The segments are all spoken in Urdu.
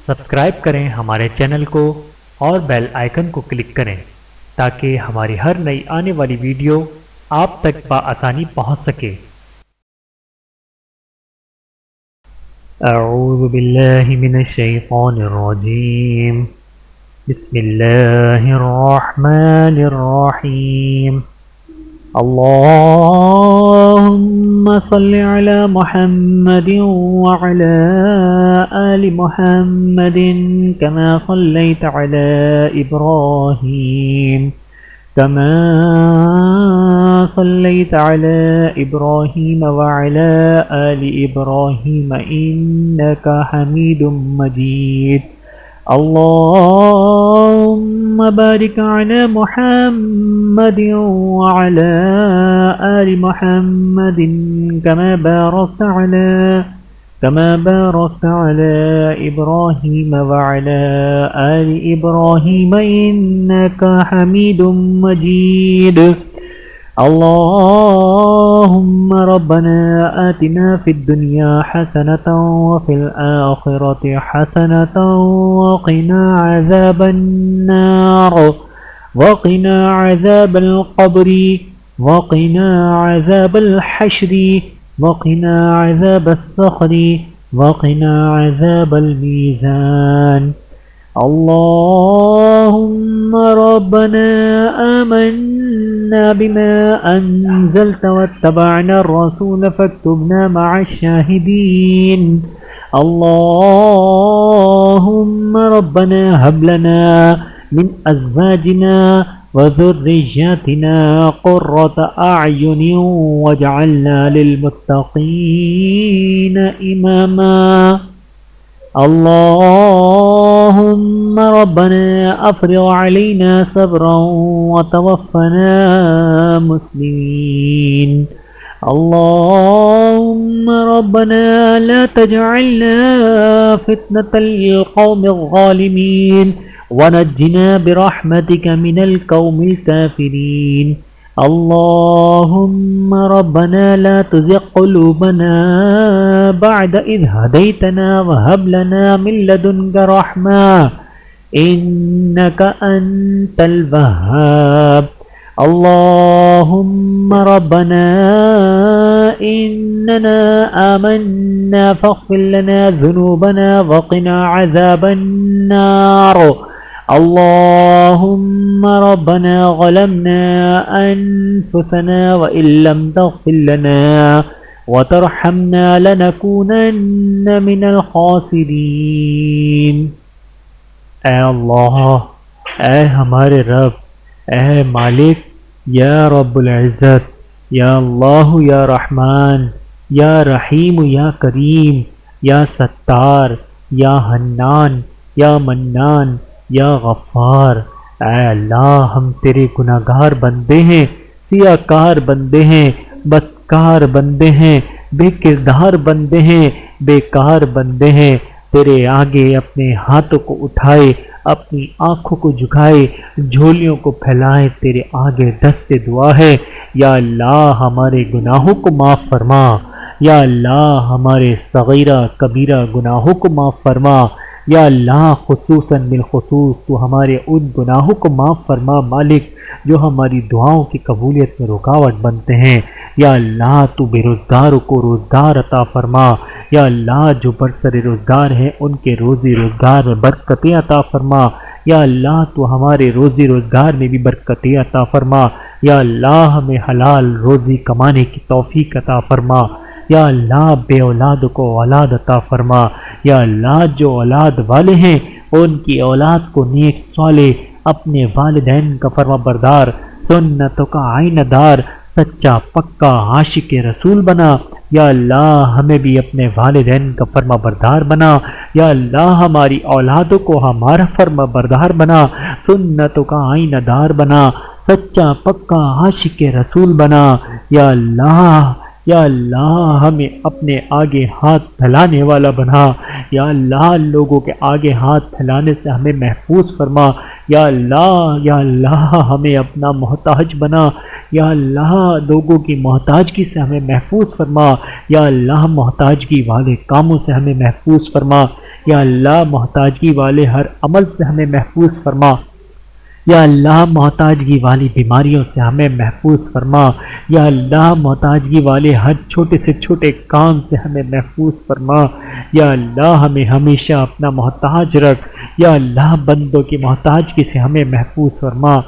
سبسکرائب کریں ہمارے چینل کو اور بیل آئیکن کو کلک کریں تاکہ ہماری ہر نئی آنے والی ویڈیو آپ تک بآسانی پہنچ سکے۔ اعوذ باللہ من الشیطان الرجیم، بسم اللہ الرحمن الرحیم۔ اللهم صل على محمد وعلى آل محمد كما صليت على إبراهيم وعلى آل إبراهيم إنك حميد مجيد۔ اللهم بارك على محمد وعلى آل محمد كما باركت على إبراهيم وعلى آل إبراهيم إنك حميد مجيد۔ اللهم ربنا آتنا في الدنيا حسنة وفي الآخرة حسنة وقنا عذاب النار، وقنا عذاب القبر، وقنا عذاب الحشر، وقنا عذاب الصخر، وقنا عذاب الميزان۔ اللهم ربنا آمنا بما أنزلت واتبعنا الرسول فاكتبنا مع الشاهدين۔ اللهم ربنا هب لنا من أزواجنا وذرياتنا قرة أعين واجعلنا للمتقين إماما۔ اللهم ربنا أفرغ علينا صبرا وتوفنا مسلمين۔ اللهم ربنا لا تجعلنا فتنة للقوم الظالمين ونجنا برحمتك من القوم الكافرين۔ اللهم ربنا لا تزغ قلوبنا بعد إذ هديتنا وهب لنا من لدنك رحمة إنك أنت الوهاب۔ اللهم ربنا إننا آمنا فاغفر لنا ذنوبنا وقنا عذاب النار۔ اللهم ربنا ظلمنا أنفسنا وإن لم تغفر لنا وترحمنا لنكونن من الخاسرين۔ اے اللہ، اے ہمارے رب، اے مالک، یا رب العزت، یا اللہ، یا رحمان، یا رحیم، یا کریم، یا ستار، یا حنان، یا منان، یا غفار۔ اے اللہ، ہم تیرے گناہگار بندے ہیں، سیاہ کار بندے ہیں، بدکار بندے ہیں، بے کردار بندے ہیں، بیکار بندے ہیں۔ تیرے آگے اپنے ہاتھوں کو اٹھائے، اپنی آنکھوں کو جھکائے، جھولیوں کو پھیلائے تیرے آگے دست دعا ہے۔ یا اللہ، ہمارے گناہوں کو معاف فرما۔ یا اللہ، ہمارے صغیرہ کبیرہ گناہوں کو معاف فرما۔ یا اللہ، خصوصاً بالخصوص تو ہمارے ان گناہوں کو معاف فرما مالک جو ہماری دعاؤں کی قبولیت میں رکاوٹ بنتے ہیں۔ یا اللہ، تو بے روزگاروں کو روزگار عطا فرما۔ یا اللہ، جو برسر روزگار ہیں ان کے روزی روزگار میں برکتیں عطا فرما۔ یا اللہ، تو ہمارے روزی روزگار میں بھی برکتیں عطا فرما۔ یا اللہ، ہمیں حلال روزی کمانے کی توفیق عطا فرما۔ یا اللہ، بے اولاد کو اولاد عطا فرما۔ یا اللہ، جو اولاد والے ہیں ان کی اولاد کو نیک صالح، اپنے والدین کا فرما بردار، سنتوں کا آئینہ دار، سچا پکا عاشق رسول بنا۔ یا اللہ، ہمیں بھی اپنے والدین کا فرما بردار بنا۔ یا اللہ، ہماری اولادوں کو ہمارا فرما بردار بنا، سنتوں کا آئینہ دار بنا، سچا پکا عاشق رسول بنا۔ یا اللہ، یا اللہ، ہمیں اپنے آگے ہاتھ پھیلانے والا بنا۔ یا اللہ، لوگوں کے آگے ہاتھ پھیلانے سے ہمیں محفوظ فرما۔ یا اللہ، ہمیں اپنا محتاج بنا۔ یا اللہ، لوگوں کی محتاجگی سے ہمیں محفوظ فرما۔ یا اللہ، محتاجگی والے کاموں سے ہمیں محفوظ فرما۔ یا اللہ محتاجگی والے ہر عمل سے ہمیں محفوظ فرما، یا اللہ محتاجگی والی بیماریوں سے ہمیں محفوظ فرما، یا اللہ محتاجگی والے ہر چھوٹے سے چھوٹے کام سے ہمیں محفوظ فرما، یا اللہ ہمیں ہمیشہ اپنا محتاج رکھ، یا اللہ بندوں کی محتاجگی سے ہمیں محفوظ فرما،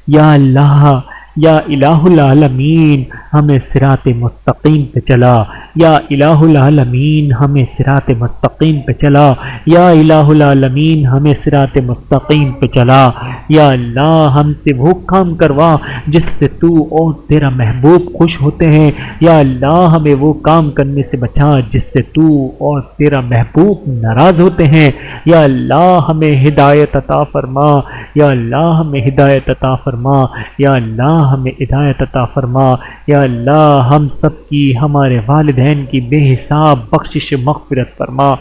یا اللہ یا الہ العالمین ہمیں صراط مستقیم پہ چلا، یا الہ العالمین ہمیں صراط مستقیم پہ چلا، یا الہ العالمین ہمیں صراط مستقیم پہ چلا، یا اللہ ہم سے وہ کام کروا جس سے تو اور تیرا محبوب خوش ہوتے ہیں، یا اللہ ہمیں وہ کام کرنے سے بچا جس سے تو اور تیرا محبوب ناراض ہوتے ہیں، یا اللہ ہمیں ہدایت عطا فرما، یا اللہ ہمیں ہدایت عطا فرما، یا اللہ ہمیں ہدایت عطا فرما، یا اللہ ہم سب کی ہمارے والدین کی بے حساب بخشش مغفرت فرما،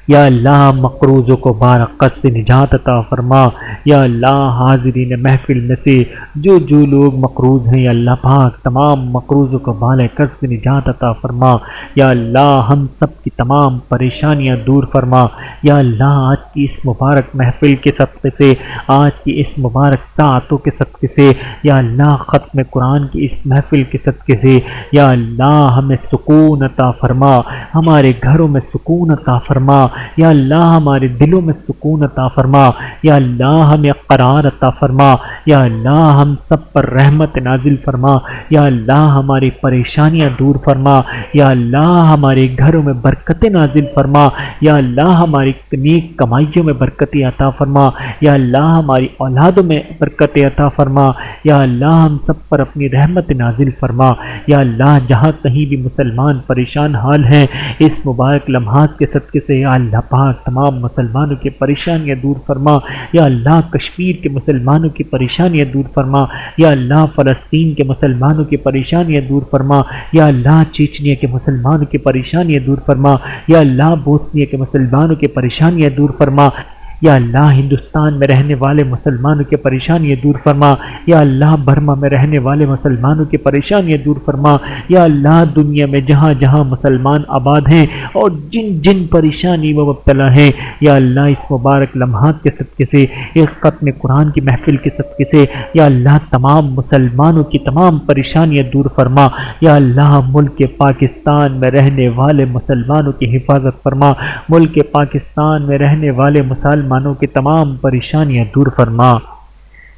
یا اللہ مقروضوں کو بارقت سے نجات عطا فرما، یا اللہ حاضرین محفل میں سے جو لوگ مقروض ہیں یا اللہ پاک تمام مقروضوں کو بالِ قرض سے نجات عطا فرما، یا اللہ ہم سب کی تمام پریشانیاں دور فرما، یا اللہ آج کی اس مبارک محفل کے صدقے سے، آج کی اس مبارک ساعتوں کے صدقے سے، یا اللہ ختم قرآن کی اس محفل کے صدقے سے، یا اللہ ہمیں سکون عطا فرما، ہمارے گھروں میں سکون عطا فرما، یا اللہ ہمارے دلوں میں سکون عطا فرما، یا اللہ ہمیں قرار عطا فرما، یا اللہ ہم سب پر رحمت نازل فرما، یا اللہ ہماری پریشانیاں دور فرما، یا اللہ ہمارے گھروں میں برکتیں نازل فرما، یا اللہ ہماری نیک کمائیوں میں برکتیں عطا فرما، یا اللہ ہماری اولادوں میں برکتیں عطا فرما، یا اللہ ہم سب پر اپنی رحمت نازل فرما، یا اللہ جہاں کہیں بھی مسلمان پریشان حال ہیں اس مبارک لمحات کے صدقے سے، یا اللہ پاک تمام مسلمانوں کی پریشانیاں دور فرما، یا اللہ کشمیر کے مسلمانوں کی پریشانیاں دور فرما، یا اللہ فلسطین کے مسلمانوں کی پریشانیاں دور فرما، یا اللہ چیچنیا کے مسلمانوں کی پریشانیاں دور فرما، یا اللہ بوسنیا کے مسلمانوں کی پریشانیاں دور فرما، یا اللہ ہندوستان میں رہنے والے مسلمانوں کی پریشانیاں دور فرما، یا اللہ برما میں رہنے والے مسلمانوں کی پریشانیاں دور فرما، یا اللہ دنیا میں جہاں جہاں مسلمان آباد ہیں اور جن جن پریشانی میں مبتلا ہیں، یا اللہ اس مبارک لمحات کے صدقے سے، اس ختم قرآن کی محفل کے صدقے سے، یا اللہ تمام مسلمانوں کی تمام پریشانیاں دور فرما، یا اللہ ملک پاکستان میں رہنے والے مسلمانوں کی حفاظت فرما، ملک پاکستان میں رہنے والے مسلمانوں کی تمام پریشانیاں دور فرما،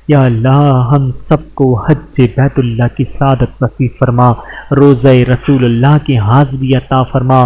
یا اللہ ہم سب کو حج بیت اللہ کی سعادت نصیب فرما، روزہ رسول اللہ کی حاضری عطا فرما،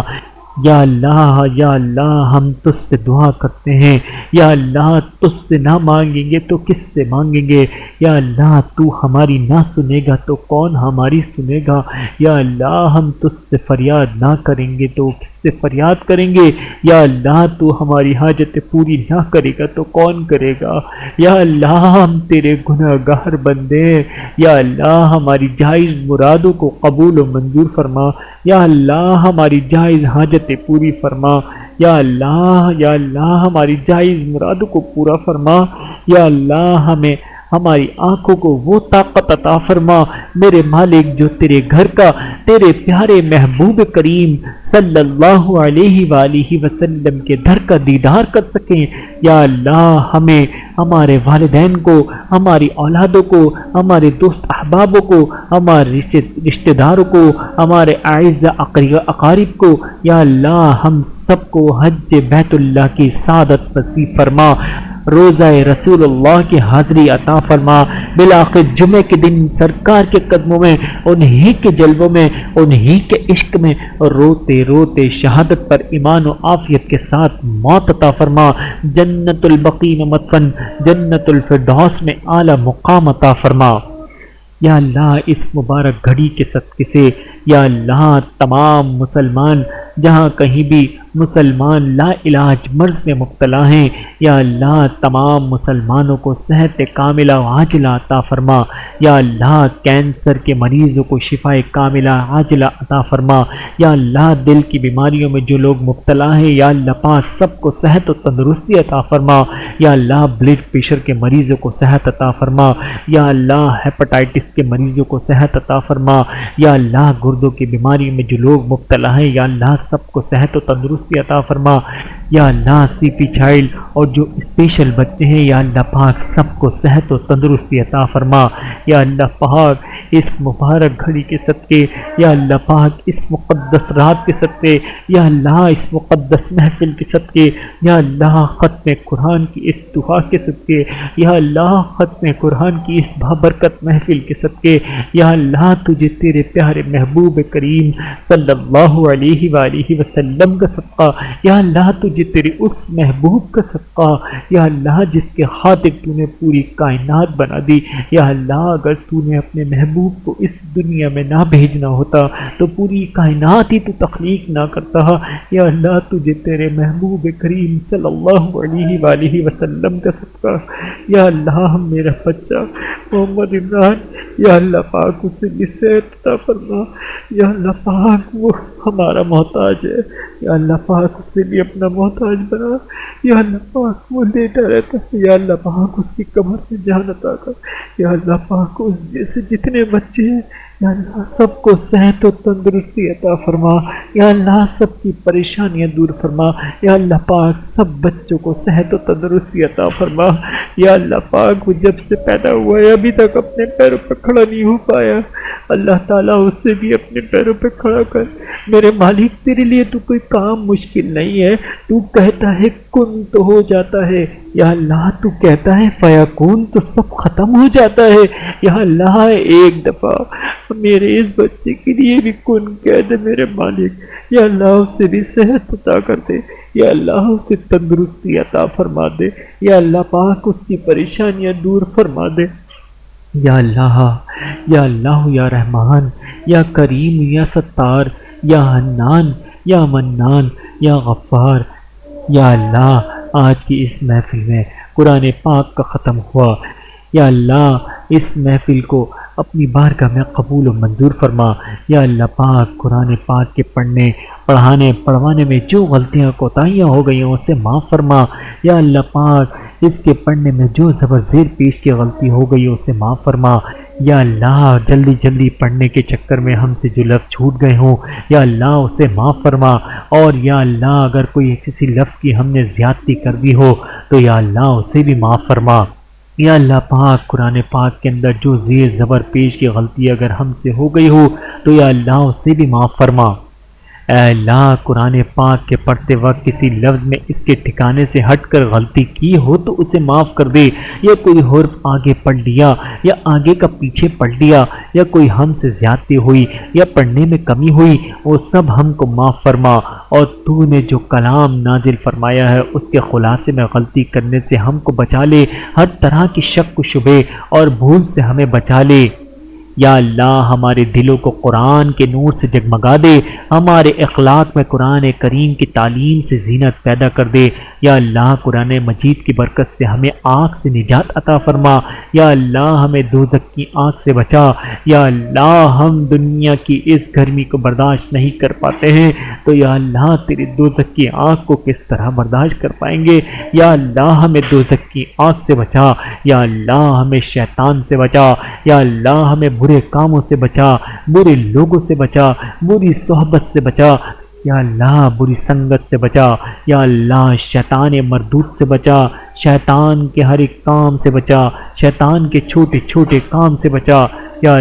یا اللہ ہم تجھ سے دعا کرتے ہیں، یا اللہ تجھ سے نہ مانگیں گے تو کس سے مانگیں گے، یا اللہ تو ہماری نہ سنے گا تو کون ہماری سنے گا، یا اللہ ہم تجھ سے فریاد نہ کریں گے تو کس سے فریاد کریں گے، یا اللہ تو ہماری حاجتیں پوری نہ کرے گا تو کون کرے گا، یا اللہ ہم تیرے گناہ گار بندے ہیں، یا اللہ ہماری جائز مرادوں کو قبول و منظور فرما، یا اللہ ہماری جائز حاجتیں پوری فرما، یا اللہ ہماری جائز مرادوں کو پورا فرما، یا اللہ ہمیں ہماری آنکھوں کو وہ طاقت عطا فرما میرے مالک جو تیرے گھر کا تیرے پیارے محبوب کریم صلی اللہ علیہ وآلہ وسلم کے در کا دیدار کر سکیں، یا اللہ ہمیں ہمارے والدین کو، ہماری اولادوں کو، ہمارے دوست احبابوں کو، ہمارے رشتہ داروں کو، ہمارے اعزاء اقارب کو، یا اللہ ہم سب کو حج بیت اللہ کی سعادت نصیب فرما، روزہ رسول اللہ کی حاضری عطا فرما، بالآخر جمعے کے دن سرکار کے قدموں میں، انہی کے جلووں میں، انہی کے عشق میں روتے روتے شہادت پر ایمان و عافیت کے ساتھ موت عطا فرما، جنت البقیع میں مدفن، جنت الفردوس میں اعلیٰ مقام عطا فرما، یا اللہ اس مبارک گھڑی کے صدقے سے، یا اللہ تمام مسلمان جہاں کہیں بھی مسلمان لا علاج مرض میں مبتلا ہیں، یا اللہ تمام مسلمانوں کو صحت کاملہ و عاجلہ عطا فرما، یا اللہ کینسر کے مریضوں کو شفاء کاملہ عاجلہ عطا فرما، یا اللہ دل کی بیماریوں میں جو لوگ مبتلا ہیں یا اللہ پاک سب کو صحت و تندرستی عطا فرما، یا اللہ بلڈ پریشر کے مریضوں کو صحت عطا فرما، یا اللہ ہیپاٹائٹس کے مریضوں کو صحت عطا فرما، یا اللہ گردوں کی بیماری میں جو لوگ مبتلا ہیں یا اللہ سب کو صحت و تندرستی عطا فرما، یا اللہ CP چائلڈ اور جو اسپیشل بچے ہیں یا اللہ پاک سب کو صحت و تندرستی عطا فرما۔ یا اللہ پاک اس مبارک گھڑی کے صدقے، یا اللہ پاک اس مقدس رات کے صدقے، یا اللہ اس مقدس محفل کے صدقے، یا اللہ ختم قرآن کی اس دعا کے صدقے، یا اللہ ختم قرآن کی اس بابرکت محفل کے صدقے، یا اللہ تجھے تیرے پیارے محبوب کریم صلی اللہ علیہ وآلہ وسلم کا صدقہ، یا اللہ تجھے تیرے اس محبوب کا صدقہ، یا اللہ جس کے خاطر تو نے پوری کائنات بنا دی۔ یا اللہ اگر تو نے اپنے محبوب کو اس دنیا میں نہ بھیجنا ہوتا تو پوری کائنات ہی تو تخلیق نہ کرتا۔ یا اللہ تجھے تیرے محبوب کریم صلی اللہ علیہ وآلہ وسلم کا صدقہ، یا اللہ میرا بچہ محمد عمران، یا اللہ پاک اسے بھی صحت عطا فرما، یا اللہ پاک وہ ہمارا محتاج ہے، یا اللہ پاک اسے بھی اپنا محتاج بنا، یا اللہ پاک وہ لیتا رہتا ہے، یا اللہ پاک اس کی کمر سے جان عطا کر، یا اللہ پاک اس جیسے جتنے بچے ہیں یا اللہ سب کو صحت و تندرستی عطا فرما، یا اللہ سب کی پریشانیاں دور فرما، یا اللہ پاک سب بچوں کو صحت و تندرستی عطا فرما۔ یا اللہ پاک وہ جب سے پیدا ہوا ہے ابھی تک اپنے پیروں پہ کھڑا نہیں ہو پایا، اللہ تعالیٰ اسے بھی اپنے پیروں پہ کھڑا کر۔ میرے مالک تیرے لیے تو کوئی کام مشکل نہیں ہے، تو کہتا ہے کن تو ہو جاتا ہے، یا اللہ تو کہتا ہے فیکون تو سب ختم ہو جاتا ہے۔ یا اللہ ایک دفعہ میرے اس بچے کے لیے بھی کن کہہ دے میرے مالک، یا اللہ اسے بھی صحت عطا کر دے، یا اللہ اسے تندرستی عطا فرما دے، یا اللہ پاک اس کی پریشانیاں دور فرما دے۔ یا اللہ یا اللہ یا رحمان یا کریم یا ستار یا حنان یا منان یا غفار۔ یا اللہ آج کی اس محفل میں قرآن پاک کا ختم ہوا، یا اللہ اس محفل کو اپنی بارگاہ میں قبول و منظور فرما۔ یا اللہ پاک قرآن پاک کے پڑھنے پڑھوانے میں جو غلطیاں کوتاہیاں ہو گئی ہیں اسے معاف فرما۔ یا اللہ پاک اس کے پڑھنے میں جو زبر زیر پیش کی غلطی ہو گئی اسے معاف فرما۔ یا اللہ جلدی پڑھنے کے چکر میں ہم سے جو لفظ چھوٹ گئے ہوں یا اللہ اسے معاف فرما، اور یا اللہ اگر کوئی کسی لفظ کی ہم نے زیادتی کر دی ہو تو یا اللہ اسے بھی معاف فرما۔ یا اللہ پاک قرآن پاک کے اندر جو زیر زبر پیش کی غلطی اگر ہم سے ہو گئی ہو تو یا اللہ اسے بھی معاف فرما۔ اے اللہ قرآن پاک کے پڑھتے وقت کسی لفظ میں اس کے ٹھکانے سے ہٹ کر غلطی کی ہو تو اسے معاف کر دے، یا کوئی حرف آگے پڑھ لیا یا آگے کا پیچھے پڑھ لیا، یا کوئی ہم سے زیادتی ہوئی یا پڑھنے میں کمی ہوئی، وہ سب ہم کو معاف فرما۔ اور تو نے جو کلام نازل فرمایا ہے اس کے خلاصے میں غلطی کرنے سے ہم کو بچا لے، ہر طرح کی شک و شبہ اور بھول سے ہمیں بچا لے۔ یا اللہ ہمارے دلوں کو قرآن کے نور سے جگمگا دے، ہمارے اخلاق میں قرآن کریم کی تعلیم سے زینت پیدا کر دے۔ یا اللہ قرآن مجید کی برکت سے ہمیں آگ سے نجات عطا فرما۔ یا اللہ ہمیں دوزخ کی آگ سے بچا۔ یا اللہ ہم دنیا کی اس گرمی کو برداشت نہیں کر پاتے ہیں تو یا اللہ تیری دوزخ کی آگ کو کس طرح برداشت کر پائیں گے۔ یا اللہ ہمیں دوزخ کی آگ سے بچا۔ یا اللہ ہمیں شیطان سے بچا۔ یا اللہ ہمیں برے کاموں سے بچا، برے لوگوں سے بچا، بری صحبت سے بچا۔ یا اللہ بری سنگت سے بچا۔ یا اللہ شیطان مردود سے بچا، شیطان کے ہر ایک کام سے بچا، شیطان کے چھوٹے چھوٹے کام سے بچا۔ یا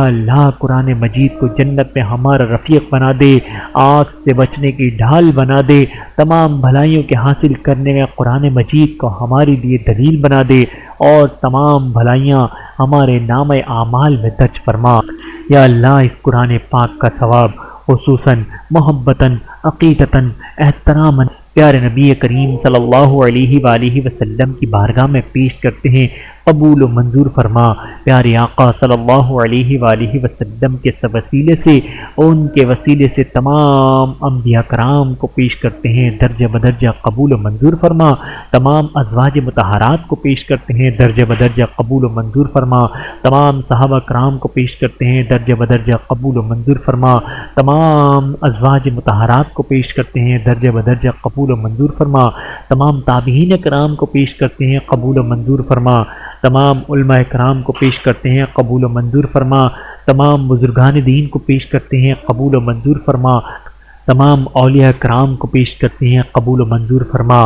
اللہ قرآن مجید کو جنت میں ہمارا رفیق بنا دے، آگ سے بچنے کی ڈھال بنا دے، تمام بھلائیوں کے حاصل کرنے میں قرآن مجید کو ہمارے لیے دلیل بنا دے، اور تمام بھلائیاں ہمارے نام اعمال میں درج فرما۔ یا اللہ اس قرآن پاک کا ثواب خصوصاً محبتاً عقیدتاً احتراماً پیارے نبی کریم صلی اللہ علیہ وآلہ وسلم کی بارگاہ میں پیش کرتے ہیں، قبول و منظور فرما۔ پیارے آقا صلی اللہ علیہ وآلہ وسلم کے سب وسیلے سے اور ان کے وسیلے سے تمام انبیاء کرام کو پیش کرتے ہیں، درجہ بدرجہ قبول و منظور فرما۔ تمام ازواج مطہرات کو پیش کرتے ہیں، درجہ بدرجہ قبول و منظور فرما۔ تمام صحابہ کرام کو پیش کرتے ہیں، درجہ بدرجہ قبول و منظور فرما۔ تمام ازواج مطہرات کو پیش کرتے ہیں، درجہ بدرجہ قبول و منظور فرما۔ تمام تابعین کرام کو پیش کرتے ہیں، قبول و منظور فرما۔ تمام علماء کرام کو پیش کرتے ہیں، قبول و منظور فرما۔ تمام بزرگان دین کو پیش کرتے ہیں، قبول و منظور فرما۔ تمام اولیاء کرام کو پیش کرتے ہیں قبول و منظور فرما،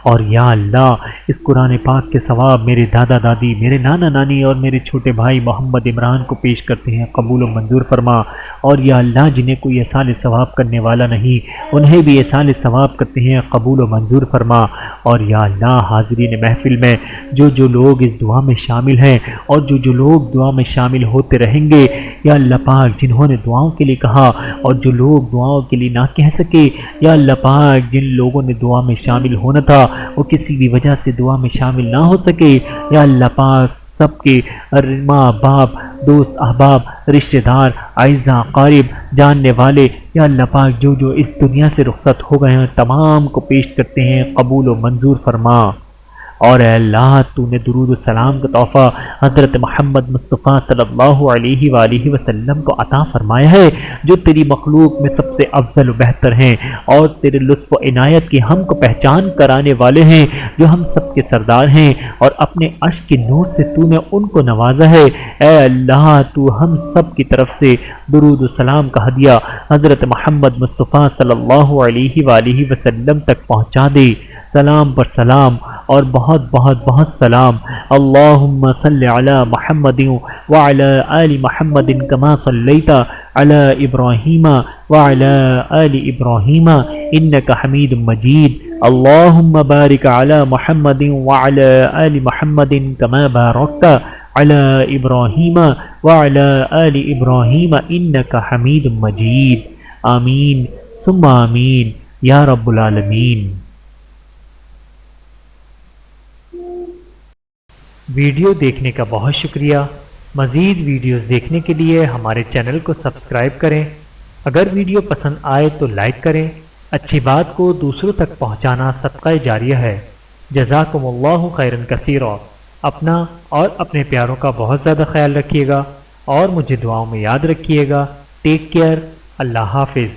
اور یا اللہ اس قرآن پاک کے ثواب میرے دادا دادی، میرے نانا نانی اور میرے چھوٹے بھائی محمد عمران کو پیش کرتے ہیں قبول و منظور فرما، اور یا اللہ جنہیں کوئی ایصال ثواب کرنے والا نہیں انہیں بھی ایصال ثواب کرتے ہیں قبول و منظور فرما، اور یا اللہ حاضرین محفل میں جو لوگ اس دعا میں شامل ہیں اور جو لوگ دعا میں شامل ہوتے رہیں گے، یا اللہ پاک جنہوں نے دعاؤں کے لیے کہا اور جو لوگ دعاؤں کے لیے نہ کہہ سکے، یا اللہ پاک جن لوگوں نے دعا میں شامل ہونا تھا وہ کسی بھی وجہ سے دعا میں شامل نہ ہو سکے، یا اللہ پاک سب کے ماں باپ، دوست احباب، رشتہ دار، اعزاء اقارب، جاننے والے، یا اللہ پاک جو اس دنیا سے رخصت ہو گئے ہیں تمام کو پیش کرتے ہیں قبول و منظور فرما، اور اے اللہ تو نے درود و سلام کا تحفہ حضرت محمد مصطفیٰ صلی اللہ علیہ وآلہ وسلم کو عطا فرمایا ہے جو تیری مخلوق میں سب سے افضل و بہتر ہیں اور تیرے لطف و عنایت کی ہم کو پہچان کرانے والے ہیں، جو ہم سب کے سردار ہیں، اور اپنے عرش کے نور سے تو نے ان کو نوازا ہے۔ اے اللہ تو ہم سب کی طرف سے درود و سلام کا ہدیہ حضرت محمد مصطفیٰ صلی اللہ علیہ وآلہ وسلم تک پہنچا دے۔ سلام پر سلام اور بہت بہت بہت سلام۔ اللہم صلی علی محمد وعلی آل محمد کما صلیت علی ابراہیم وعلی آل ابراہیم انک حمید مجید۔ اللہم بارک علی محمد وعلی آل محمد کما بارکت علی ابراہیم وعلی آل ابراہیم انک حمید مجید۔ آمین ثم آمین یا رب العالمین۔ ویڈیو دیکھنے کا بہت شکریہ۔ مزید ویڈیوز دیکھنے کے لیے ہمارے چینل کو سبسکرائب کریں۔ اگر ویڈیو پسند آئے تو لائک کریں۔ اچھی بات کو دوسروں تک پہنچانا صدقہ جاریہ ہے۔ جزاکم اللہ خیرا کثیرا۔ اپنا اور اپنے پیاروں کا بہت زیادہ خیال رکھیے گا اور مجھے دعاؤں میں یاد رکھیے گا۔ Take care. اللہ حافظ۔